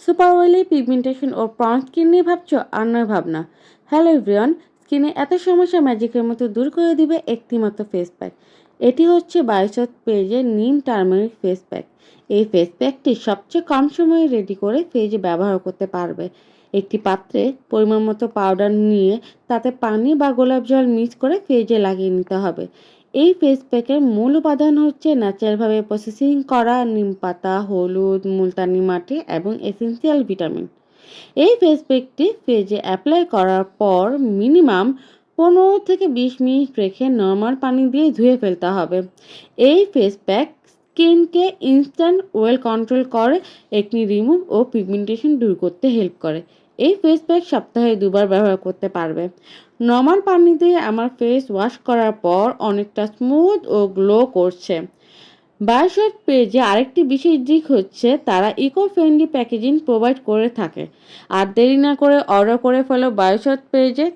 Super oily pigmentation ও ব্রন skin নিয়ে ভাবছো? আর নয় ভাবনা। হ্যালো এভরিওয়ান, স্কিনে এত সমস্যা ম্যাজিকের মতো দূর করে দিবে একটিমাত্র ফেস প্যাক। এটি হচ্ছে বায়োসথ পেজের নিম টার্মারিক ফেস প্যাক। এই ফেস প্যাকটি সবচেয়ে কম সময়ে রেডি করে ফেজে ব্যবহার করতে পারবে। একটি পাত্রে পরিমাণ মতো পাউডার নিয়ে তাতে পানি বা গোলাপ জল মিক্স করে ফেজে লাগিয়ে নিতে হবে। এই ফেস প্যাকের মূল উপাদান হচ্ছে ন্যাচারালভাবে প্রসেসিং করা নিম পাতা, হলুদ, মুলতানি মাটি এবং এসেন্সিয়াল ভিটামিন। এই ফেস প্যাকটি ফেজে অ্যাপ্লাই করার পর মিনিমাম 15 থেকে 20 মিনিট রেখে নর্মাল পানি দিয়ে ধুয়ে ফেলতে হবে। এই ফেস প্যাক স্কিনকে ইনস্ট্যান্ট ওয়েল কন্ট্রোল করে, একনি রিমুভ ও পিগমেন্টেশন দূর করতে হেল্প করে। এই ফেস প্যাক সপ্তাহে 2বার ব্যবহার করতে পারবে। নর্মাল পানি দিয়ে আমার ফেস ওয়াশ করার পর অনেকটা স্মুথ ও গ্লো করছে। বায়োসথ পেজে আরেকটি বিশেষ দিক হচ্ছে তারা ইকো ফ্রেন্ডলি প্যাকেজিং প্রোভাইড করে থাকে। আর দেরি না করে অর্ডার করে ফেলো বায়োসথ পেজে।